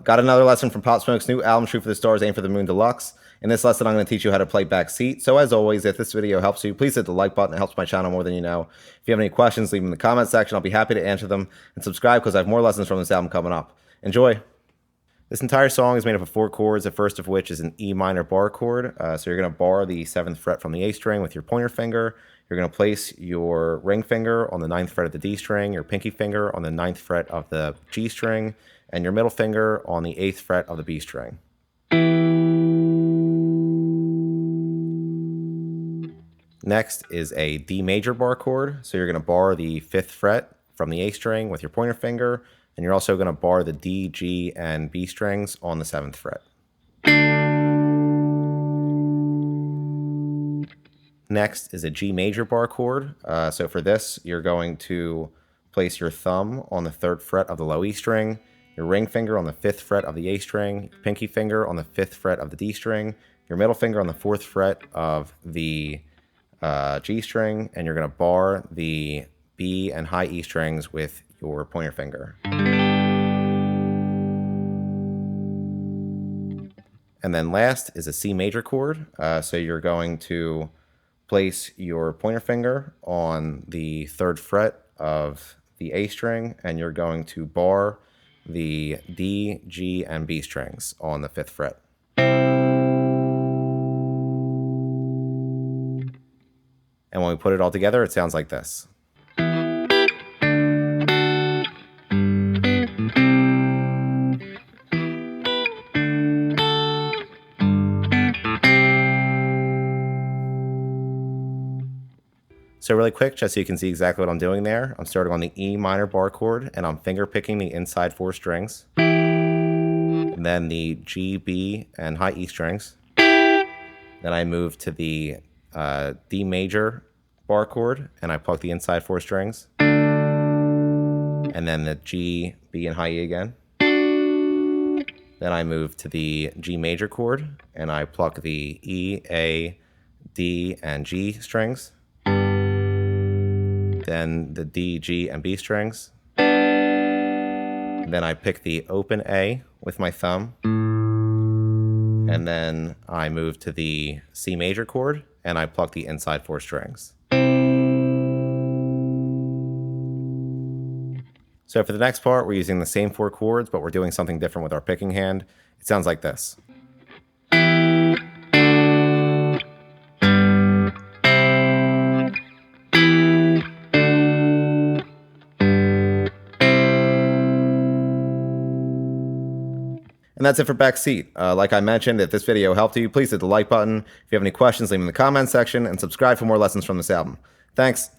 up? Got another lesson from Pop Smoke's new album, Shoot for the Stars, Aim for the Moon Deluxe. In this lesson, I'm going to teach you how to play Backseat. So as always, if this video helps you, please hit the like button. It helps my channel more than you know. If you have any questions, leave them in the comment section. I'll be happy to answer them. And subscribe because I have more lessons from this album coming up. Enjoy! This entire song is made up of 4 chords, the first of which is an E minor bar chord. So you're going to bar the 7th fret from the A string with your pointer finger. You're going to place your ring finger on the 9th fret of the D string, your pinky finger on the 9th fret of the G string, and your middle finger on the 8th fret of the B string. Next is a D major bar chord. So you're going to bar the 5th fret from the A string with your pointer finger, and you're also going to bar the D, G, and B strings on the 7th fret. Next is a G major bar chord. So for this, you're going to place your thumb on the 3rd fret of the low E string, your ring finger on the 5th fret of the A string, your pinky finger on the 5th fret of the D string, your middle finger on the 4th fret of the G string, and you're going to bar the B and high E strings with your pointer finger. And then last is a C major chord. So you're going to place your pointer finger on the 3rd fret of the A string, and you're going to bar the D, G, and B strings on the 5th fret. And when we put it all together, it sounds like this. So really quick, just so you can see exactly what I'm doing there, I'm starting on the E minor bar chord, and I'm finger picking the inside 4 strings, and then the G, B, and high E strings. Then I move to the D major bar chord, and I pluck the inside 4 strings, and then the G, B, and high E again. Then I move to the G major chord, and I pluck the E, A, D, and G strings. Then the D, G, and B strings. Then I pick the open A with my thumb. And then I move to the C major chord, and I pluck the inside 4 strings. So for the next part, we're using the same 4 chords, but we're doing something different with our picking hand. It sounds like this. And that's it for Backseat. Like I mentioned, if this video helped you, please hit the like button. If you have any questions, leave them in the comment section, and subscribe for more lessons from this album. Thanks.